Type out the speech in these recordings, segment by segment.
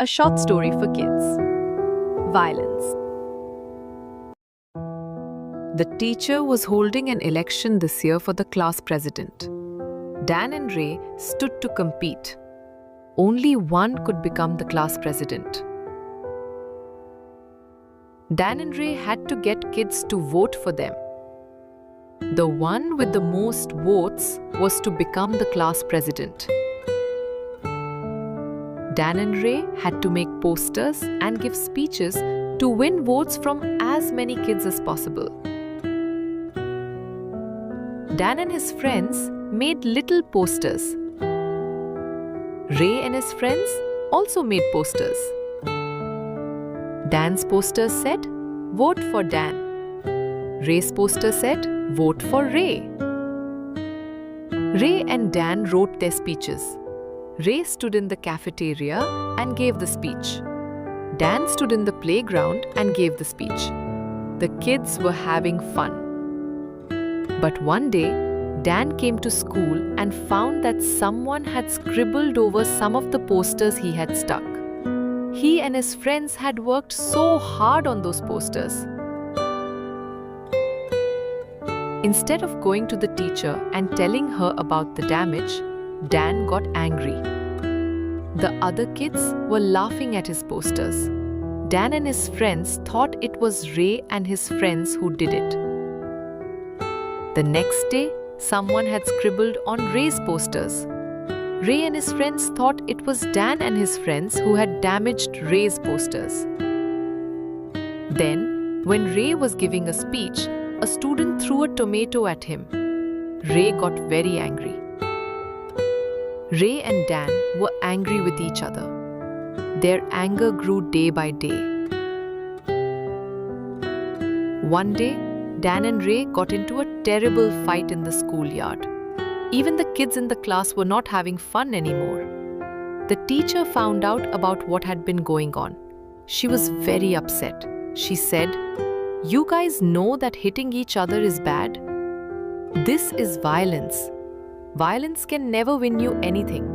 A short story for kids. Violence. The teacher was holding an election this year for the class president. Dan and Ray stood to compete. Only one could become the class president. Dan and Ray had to get kids to vote for them. The one with the most votes was to become the class president. Dan and Ray had to make posters and give speeches to win votes from as many kids as possible. Dan and his friends made little posters. Ray and his friends also made posters. Dan's poster said, "Vote for Dan." Ray's poster said, "Vote for Ray." Ray and Dan wrote their speeches. Ray stood in the cafeteria and gave the speech. Dan stood in the playground and gave the speech. The kids were having fun. But one day, Dan came to school and found that someone had scribbled over some of the posters he had stuck. He and his friends had worked so hard on those posters. Instead of going to the teacher and telling her about the damage, Dan got angry. The other kids were laughing at his posters. Dan and his friends thought it was Ray and his friends who did it. The next day, someone had scribbled on Ray's posters. Ray and his friends thought it was Dan and his friends who had damaged Ray's posters. Then, when Ray was giving a speech, a student threw a tomato at him. Ray got very angry. Ray and Dan were angry with each other. Their anger grew day by day. One day, Dan and Ray got into a terrible fight in the schoolyard. Even the kids in the class were not having fun anymore. The teacher found out about what had been going on. She was very upset. She said, "You guys know that hitting each other is bad? This is violence. Violence can never win you anything.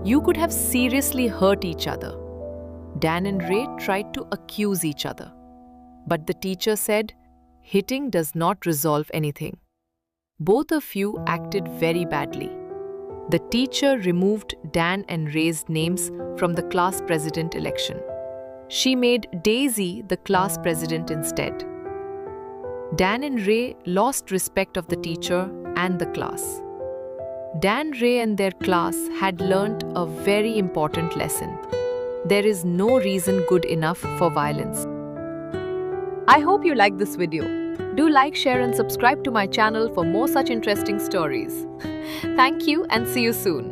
You could have seriously hurt each other." Dan and Ray tried to accuse each other. But the teacher said, "Hitting does not resolve anything. Both of you acted very badly." The teacher removed Dan and Ray's names from the class president election. She made Daisy the class president instead. Dan and Ray lost respect of the teacher and the class. Dan, Ray and their class had learnt a very important lesson. There is no reason good enough for violence. I hope you liked this video. Do like, share and subscribe to my channel for more such interesting stories. Thank you and see you soon.